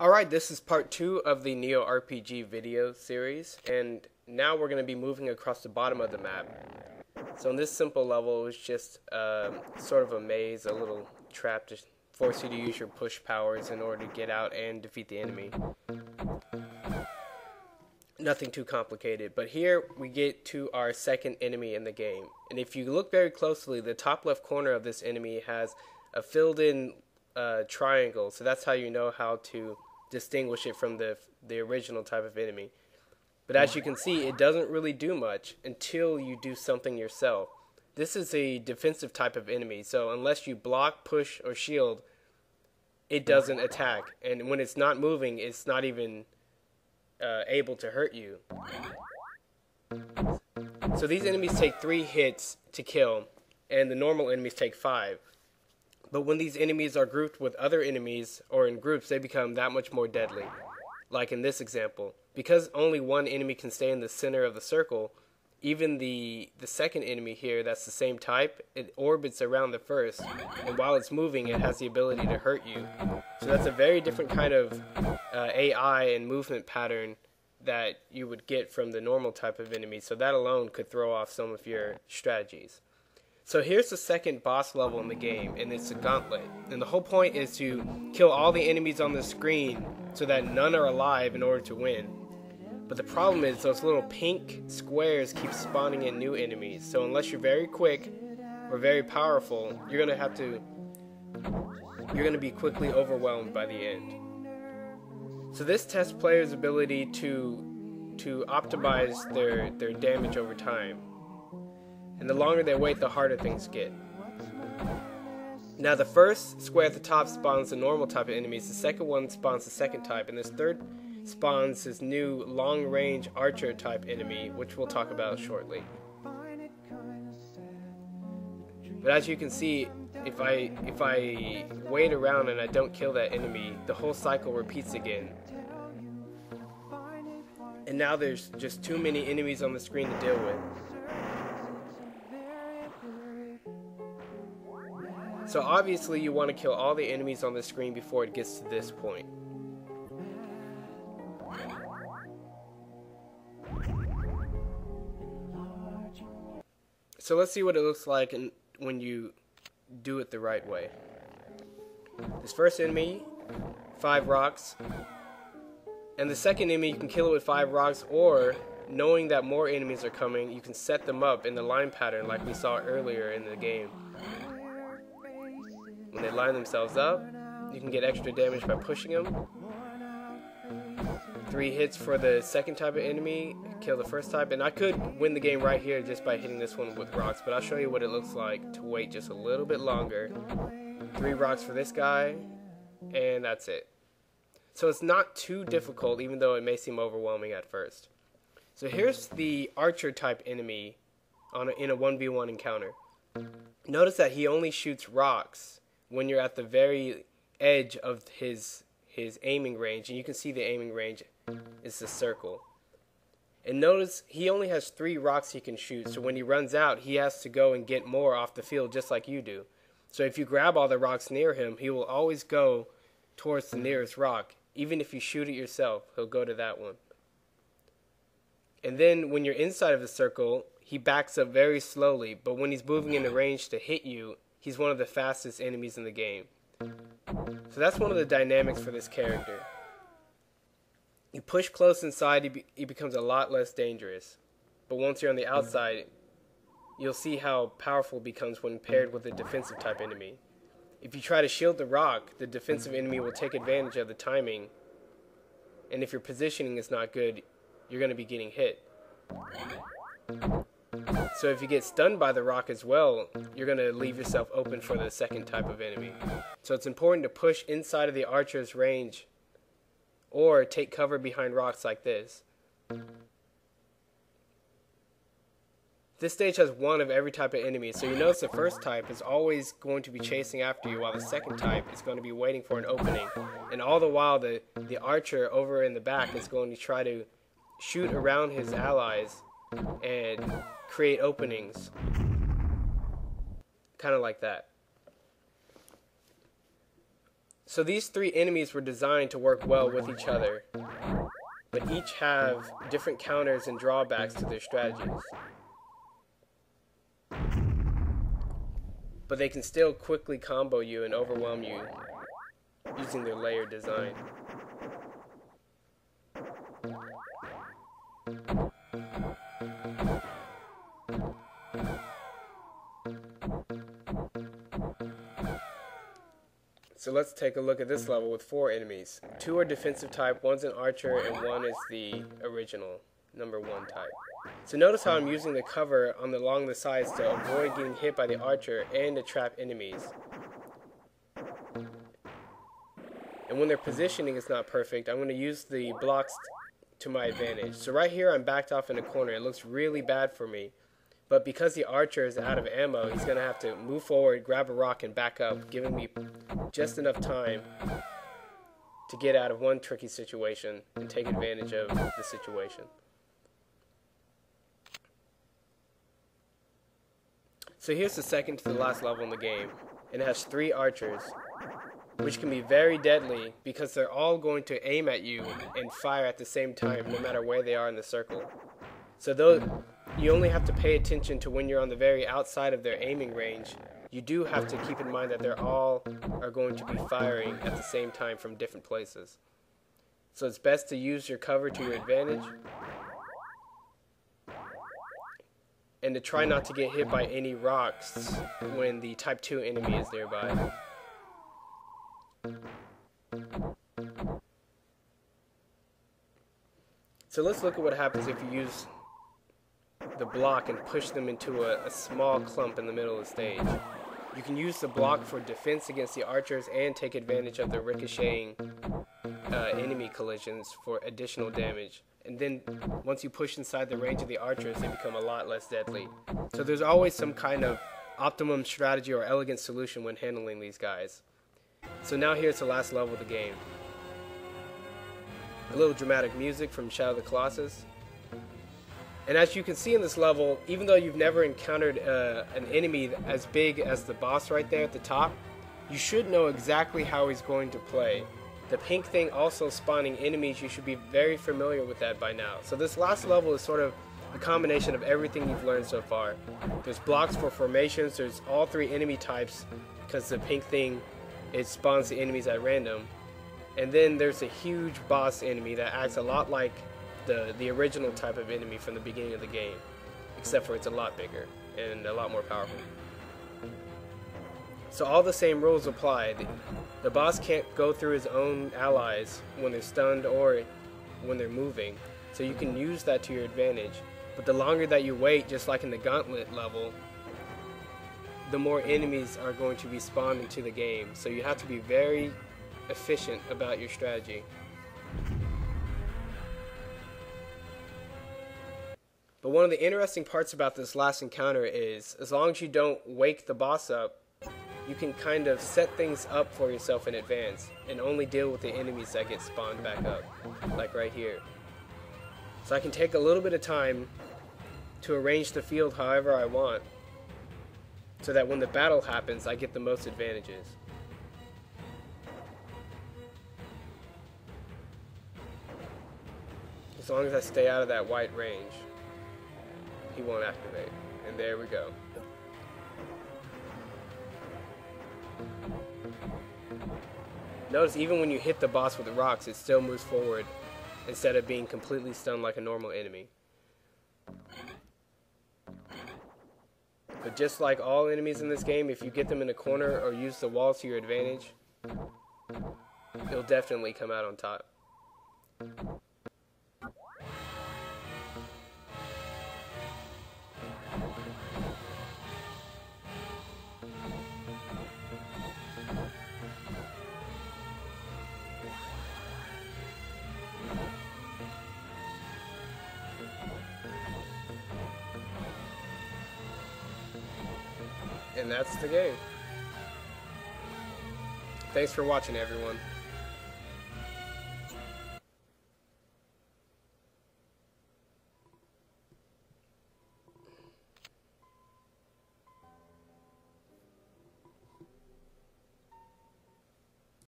Alright, this is part 2 of the Neo RPG video series, and now we're going to be moving across the bottom of the map. So in this simple level, it's just sort of a maze, a little trap to force you to use your push powers in order to get out and defeat the enemy. Nothing too complicated, but here we get to our second enemy in the game. And if you look very closely, the top left corner of this enemy has a filled-in triangle, so that's how you know how to distinguish it from the original type of enemy. But as you can see, it doesn't really do much until you do something yourself. This is a defensive type of enemy, so unless you block, push, or shield, it doesn't attack. And when it's not moving, it's not even able to hurt you. So these enemies take 3 hits to kill, and the normal enemies take 5. But when these enemies are grouped with other enemies, or in groups, they become that much more deadly. Like in this example. Because only one enemy can stay in the center of the circle, even the second enemy here that's the same type, it orbits around the first, and while it's moving, it has the ability to hurt you. So that's a very different kind of AI and movement pattern that you would get from the normal type of enemy, so that alone could throw off some of your strategies. So here's the second boss level in the game, and it's a gauntlet. And the whole point is to kill all the enemies on the screen so that none are alive in order to win. But the problem is those little pink squares keep spawning in new enemies. So unless you're very quick or very powerful, you're going to be quickly overwhelmed by the end. So this tests players' ability to optimize their damage over time. And the longer they wait, the harder things get. Now the first square at the top spawns the normal type of enemies, the second one spawns the second type, and this third spawns this new long-range archer type enemy, which we'll talk about shortly. But as you can see, if I wait around and I don't kill that enemy, the whole cycle repeats again. And now there's just too many enemies on the screen to deal with. So obviously you want to kill all the enemies on the screen before it gets to this point. So let's see what it looks like when you do it the right way. This first enemy, 5 rocks. And the second enemy, you can kill it with 5 rocks, or knowing that more enemies are coming, you can set them up in the line pattern like we saw earlier in the game. When they line themselves up, you can get extra damage by pushing them. 3 hits for the second type of enemy, kill the first type. And I could win the game right here just by hitting this one with rocks, but I'll show you what it looks like to wait just a little bit longer. 3 rocks for this guy, and that's it. So it's not too difficult, even though it may seem overwhelming at first. So here's the archer type enemy in a 1v1 encounter. Notice that he only shoots rocks when you're at the very edge of his aiming range, and you can see the aiming range is the circle. And notice he only has 3 rocks he can shoot, so when he runs out, he has to go and get more off the field just like you do. So if you grab all the rocks near him, he will always go towards the nearest rock. Even if you shoot it yourself, he'll go to that one. And then when you're inside of the circle, he backs up very slowly, but when he's moving into range to hit you, he's one of the fastest enemies in the game. So that's one of the dynamics for this character. You push close inside, he becomes a lot less dangerous. But once you're on the outside, you'll see how powerful it becomes when paired with a defensive type enemy. If you try to shield the rock, the defensive enemy will take advantage of the timing. And if your positioning is not good, you're going to be getting hit. So if you get stunned by the rock as well, you're going to leave yourself open for the second type of enemy. So it's important to push inside of the archer's range or take cover behind rocks like this. This stage has 1 of every type of enemy, so you notice the first type is always going to be chasing after you, while the second type is going to be waiting for an opening. And all the while, the archer over in the back is going to try to shoot around his allies and create openings. Kind of like that. So these three enemies were designed to work well with each other, but each have different counters and drawbacks to their strategies. But they can still quickly combo you and overwhelm you using their layered design. So let's take a look at this level with 4 enemies. 2 are defensive type, one's an archer, and one is the original, number 1 type. So notice how I'm using the cover along the sides to avoid getting hit by the archer and to trap enemies. And when their positioning is not perfect, I'm going to use the blocks to my advantage. So right here I'm backed off in a corner. It looks really bad for me. But because the archer is out of ammo, he's going to have to move forward, grab a rock, and back up, giving me just enough time to get out of one tricky situation and take advantage of the situation. So here's the second to the last level in the game. It has 3 archers, which can be very deadly because they're all going to aim at you and fire at the same time no matter where they are in the circle. So though you only have to pay attention to when you're on the very outside of their aiming range, you do have to keep in mind that they're all are going to be firing at the same time from different places. So it's best to use your cover to your advantage and to try not to get hit by any rocks when the type 2 enemy is nearby. So let's look at what happens if you use the block and push them into a small clump in the middle of the stage. You can use the block for defense against the archers and take advantage of the ricocheting enemy collisions for additional damage. And then once you push inside the range of the archers, they become a lot less deadly. So there's always some kind of optimum strategy or elegant solution when handling these guys. So now here's the last level of the game. A little dramatic music from Shadow of the Colossus. And as you can see in this level, even though you've never encountered an enemy as big as the boss right there at the top, you should know exactly how he's going to play. The pink thing also spawning enemies, you should be very familiar with that by now. So this last level is sort of a combination of everything you've learned so far. There's blocks for formations, there's all 3 enemy types, because the pink thing, it spawns the enemies at random. And then there's a huge boss enemy that acts a lot like the original type of enemy from the beginning of the game, except for it's a lot bigger and a lot more powerful. So all the same rules apply. The boss can't go through his own allies when they're stunned or when they're moving, so you can use that to your advantage. But the longer that you wait, just like in the Gauntlet level, the more enemies are going to be spawned into the game, so you have to be very efficient about your strategy. But one of the interesting parts about this last encounter is, as long as you don't wake the boss up, you can kind of set things up for yourself in advance and only deal with the enemies that get spawned back up, like right here. So I can take a little bit of time to arrange the field however I want, so that when the battle happens, I get the most advantages. As long as I stay out of that white range, he won't activate. And there we go. Notice even when you hit the boss with the rocks, it still moves forward instead of being completely stunned like a normal enemy. But just like all enemies in this game, if you get them in a corner or use the walls to your advantage, you'll definitely come out on top. And that's the game. Thanks for watching, everyone.